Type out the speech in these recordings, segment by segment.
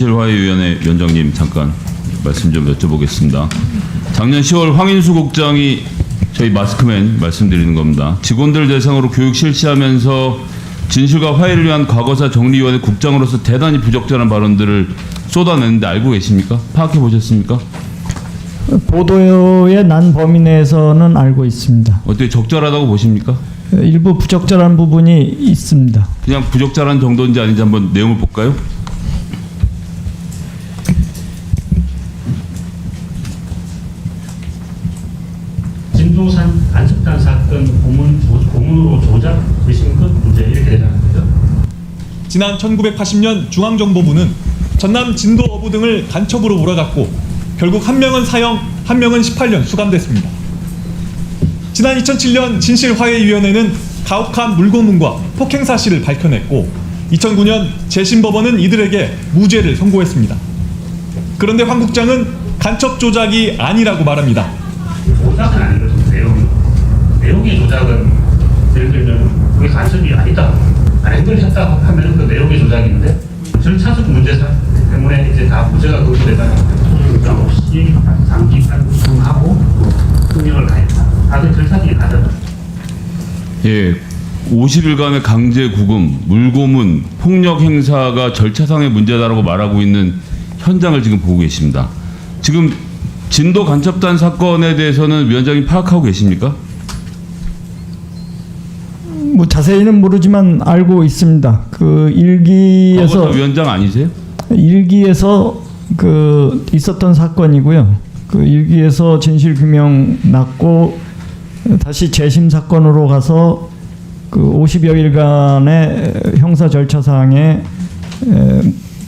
진실화해위원회 위원장님 잠깐 말씀 좀 여쭤보겠습니다. 작년 10월 황인수 국장이 저희 마스크맨 말씀드리는 겁니다. 직원들 대상으로 교육 실시하면서 진실과 화해를 위한 과거사 정리위원회 국장으로서 대단히 부적절한 발언들을 쏟아냈는데 알고 계십니까? 파악해 보셨습니까? 보도에 난 범위 내에서는 알고 있습니다. 어떻게 적절하다고 보십니까? 일부 부적절한 부분이 있습니다. 그냥 부적절한 정도인지 아닌지 한번 내용을 볼까요? 진도산 간첩단 사건 고문으로 조작 의심 것 문제 이렇게 되잖아요. 지난 1980년 중앙정보부는 전남 진도 어부 등을 간첩으로 몰아갔고 결국 한 명은 사형, 한 명은 18년 수감됐습니다. 지난 2007년 진실화해위원회는 가혹한 물고문과 폭행 사실을 밝혀냈고 2009년 재심법원은 이들에게 무죄를 선고했습니다. 그런데 황 국장은 간첩 조작이 아니라고 말합니다. 조작은 아니거든요. 내용의 조작은 예를 들면 그게 간첩이 아니다. 아닌 걸 했다 하면 그 내용의 조작인데 절차적 문제 때문에 이제 다 무죄가 거부되잖아요. 조작 없이 장기간 구성하고 흥명을 가했다. 다들 절차적인 과정은. 예, 50일간의 강제 구금, 물고문, 폭력 행사가 절차상의 문제다라고 말하고 있는 현장을 지금 보고 계십니다. 지금 진도 간첩단 사건에 대해서는 위원장님 파악하고 계십니까? 뭐 자세히는 모르지만 알고 있습니다. 그 일기에서 위원장 아니세요? 일기에서 그 있었던 사건이고요. 그 일기에서 진실 규명 났고 다시 재심 사건으로 가서 그 50여일간의 형사 절차상에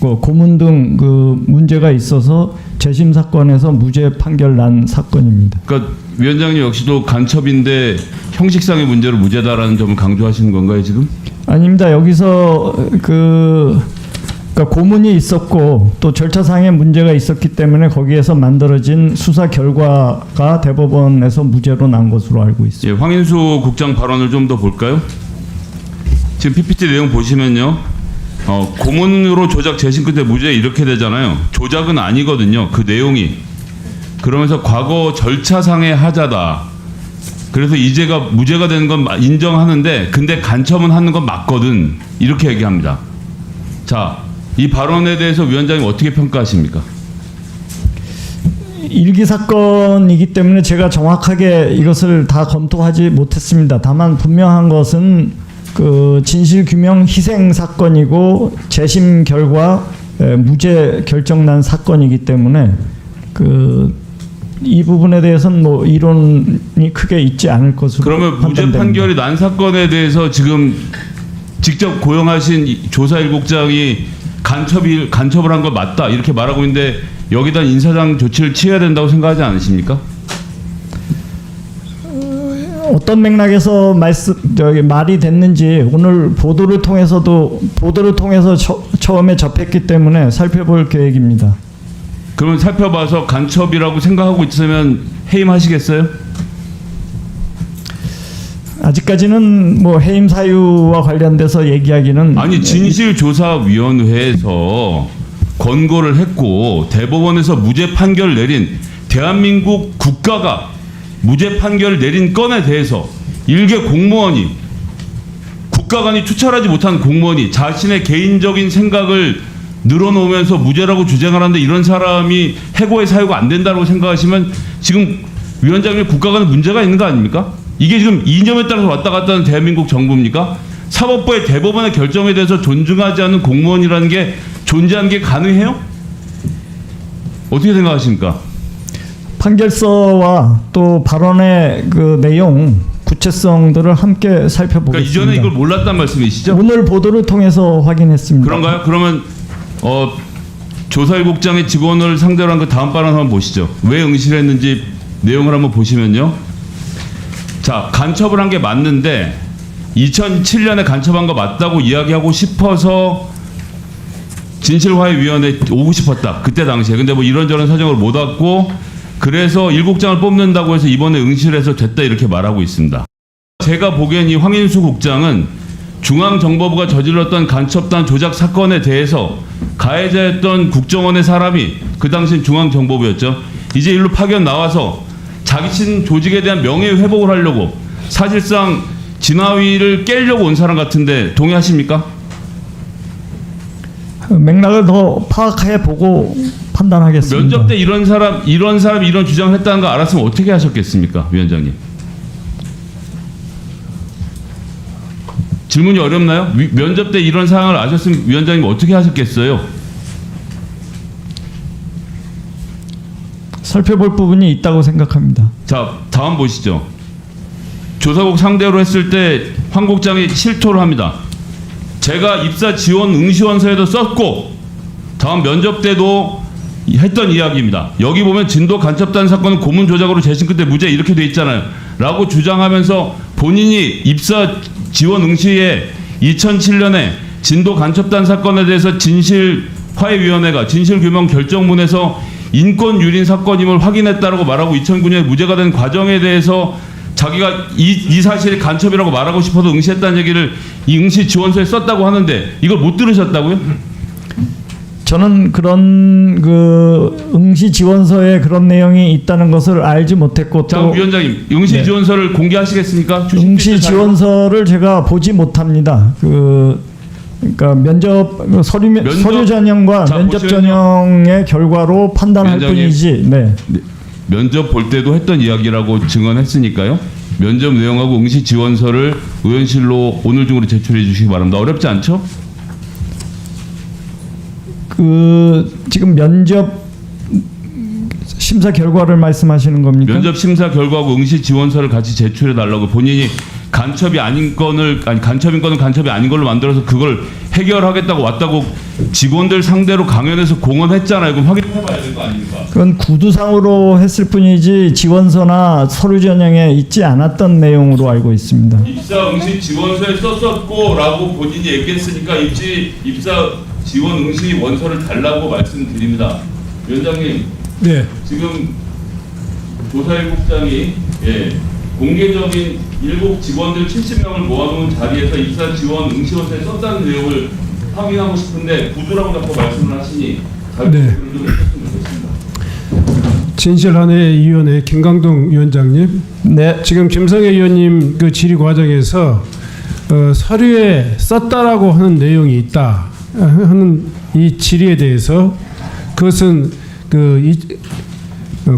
고문 등 그 문제가 있어서 재심 사건에서 무죄 판결 난 사건입니다. 그러니까 위원장님 역시도 간첩인데 형식상의 문제로 무죄다라는 점을 강조하시는 건가요 지금? 아닙니다. 여기서 그러니까 고문이 있었고 또 절차상의 문제가 있었기 때문에 거기에서 만들어진 수사 결과가 대법원에서 무죄로 난 것으로 알고 있습니다. 예, 황인수 국장 발언을 좀 더 볼까요? 지금 PPT 내용 보시면요. 고문으로 조작 재심 끝에 무죄 이렇게 되잖아요. 조작은 아니거든요. 그 내용이. 그러면서 과거 절차상의 하자다. 그래서 이제가 무죄가 되는 건 인정하는데 근데 간첩은 하는 건 맞거든. 이렇게 얘기합니다. 자, 이 발언에 대해서 위원장님 어떻게 평가하십니까? 일기 사건이기 때문에 제가 정확하게 이것을 다 검토하지 못했습니다. 다만 분명한 것은 그 진실 규명 희생 사건이고 재심 결과 무죄 결정난 사건이기 때문에 이 부분에 대해서는 뭐 이론이 크게 있지 않을 것으로 그러면 무죄 판단됩니다. 판결이 난 사건에 대해서 지금 직접 고용하신 조사 1국장이 간첩을 한 거 맞다 이렇게 말하고 있는데 여기다 인사상 조치를 취해야 된다고 생각하지 않으십니까? 어떤 맥락에서 말이 됐는지 오늘 보도를 통해서 처음에 접했기 때문에 살펴볼 계획입니다. 그러면 살펴봐서 간첩이라고 생각하고 있으면 해임하시겠어요? 아직까지는 뭐 해임 사유와 관련돼서 얘기하기는 아니 진실조사위원회에서 권고를 했고 대법원에서 무죄 판결을 내린 대한민국 국가가 무죄 판결을 내린 건에 대해서 일개 공무원이 국가관이 추천하지 못한 공무원이 자신의 개인적인 생각을 늘어놓으면서 무죄라고 주장을 하는데 이런 사람이 해고의 사유가 안 된다고 생각하시면 지금 위원장님 국가관에 문제가 있는 거 아닙니까? 이게 지금 이념에 따라서 왔다 갔다 하는 대한민국 정부입니까? 사법부의 대법원의 결정에 대해서 존중하지 않는 공무원이라는 게 존재하는 게 가능해요? 어떻게 생각하십니까? 판결서와 또 발언의 그 내용 구체성들을 함께 살펴보겠습니다. 그러니까 이전에 이걸 몰랐단 말씀이시죠? 오늘 보도를 통해서 확인했습니다. 그런가요? 그러면 조사 1국장의 직원을 상대로 한 그 다음 발언 한번 보시죠. 왜 응실했는지 내용을 한번 보시면요. 자, 간첩을 한 게 맞는데 2007년에 간첩한 거 맞다고 이야기하고 싶어서 진실화해위원회 오고 싶었다. 그때 당시에. 근데 뭐 이런저런 사정을 못 왔고 그래서 1국장을 뽑는다고 해서 이번에 응실해서 됐다 이렇게 말하고 있습니다. 제가 보기엔 이 황인수 국장은 중앙정보부가 저질렀던 간첩단 조작 사건에 대해서 가해자였던 국정원의 사람이 그 당시 중앙정보부였죠. 이제 일로 파견 나와서 자기 친 조직에 대한 명예회복을 하려고 사실상 진화위를 깨려고 온 사람 같은데 동의하십니까? 맥락을 더 파악해 보고 판단하겠습니다. 면접 때 이런 사람이 이런 주장을 했다는 거 알았으면 어떻게 하셨겠습니까, 위원장님? 질문이 어렵나요? 면접 때 이런 상황을 아셨으면 위원장님 어떻게 하셨겠어요? 살펴볼 부분이 있다고 생각합니다. 자, 다음 보시죠. 조사국 상대로 했을 때 황 국장이 실토를 합니다. 제가 입사 지원 응시원서에도 썼고 다음 면접 때도 했던 이야기입니다. 여기 보면 진도 간첩단 사건은 고문 조작으로 재심 끝에 무죄 이렇게 돼 있잖아요. 라고 주장하면서 본인이 입사 지원 응시에 2007년에 진도 간첩단 사건에 대해서 진실화해위원회가 진실규명 결정문에서 인권 유린 사건임을 확인했다라고 말하고 2009년에 무죄가 된 과정에 대해서 자기가 이 사실이 간첩이라고 말하고 싶어서 응시했다는 얘기를 이 응시 지원서에 썼다고 하는데 이걸 못 들으셨다고요? 저는 그런 그 응시 지원서에 그런 내용이 있다는 것을 알지 못했고 자, 또 위원장님, 응시 네. 지원서를 공개하시겠습니까? 응시 지원서를 제가 보지 못합니다. 그러니까 서류 전형과 자, 면접 보시면요. 전형의 결과로 판단할 위원장님. 뿐이지. 네. 면접 볼 때도 했던 이야기라고 증언했으니까요. 면접 내용하고 응시 지원서를 의원실로 오늘 중으로 제출해 주시기 바랍니다. 어렵지 않죠? 지금 면접 심사 결과를 말씀하시는 겁니까? 면접 심사 결과하고 응시 지원서를 같이 제출해 달라고 본인이 간첩이 아닌 건을 간첩인 거는 간첩이 아닌 걸로 만들어서 그걸 해결하겠다고 왔다고 직원들 상대로 강연에서 공언했잖아요. 그럼 확인해봐야 될 거 아닙니까? 그건 구두상으로 했을 뿐이지 지원서나 서류 전형에 있지 않았던 내용으로 알고 있습니다. 입사 응시 지원서에 썼었고라고 본인이 얘기했으니까 입사 지원 응시 원서를 달라고 말씀드립니다. 위원장님, 네. 지금 조사일국장이 공개적인 일곱 직원들 70명을 모아놓은 자리에서 입사 지원 응시원서에 썼다는 내용을 확인하고 싶은데 구두라고 자꾸 말씀을 하시니 네. 좀 해주셨으면 좋겠습니다. 진실한해위원회 김강동 위원장님, 네. 지금 김성애 의원님 그 질의 과정에서 서류에 썼다라고 하는 내용이 있다 하는 이 질의에 대해서 그것은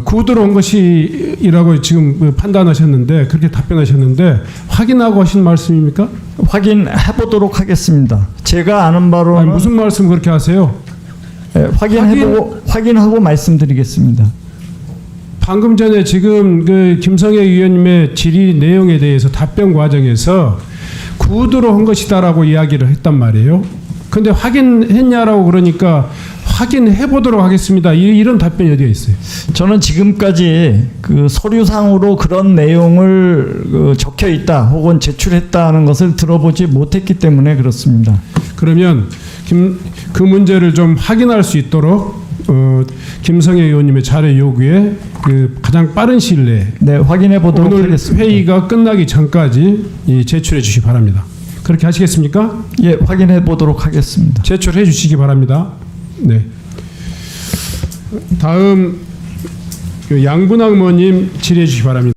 구두로 온 것이라고 지금 판단하셨는데 그렇게 답변하셨는데 확인하고 하신 말씀입니까? 확인해 보도록 하겠습니다. 제가 아는 바로는 아니, 무슨 말씀 그렇게 하세요? 확인하고 말씀드리겠습니다. 방금 전에 지금 그 김성애 의원님의 질의 내용에 대해서 답변 과정에서 구두로 한 것이다라고 이야기를 했단 말이에요. 근데 확인했냐라고 그러니까 확인해 보도록 하겠습니다. 이런 답변이 어디에 있어요? 저는 지금까지 그 서류상으로 그런 내용을 적혀 있다 혹은 제출했다는 것을 들어보지 못했기 때문에 그렇습니다. 그러면 그 문제를 좀 확인할 수 있도록 김성애 의원님의 자료 요구에 그 가장 빠른 시일 내에 네, 확인해 보도록 오늘 하겠습니다. 회의가 끝나기 전까지 제출해 주시기 바랍니다. 그렇게 하시겠습니까? 예, 확인해 보도록 하겠습니다. 제출해 주시기 바랍니다. 네. 다음 양분학 의원님 질의해 주시기 바랍니다.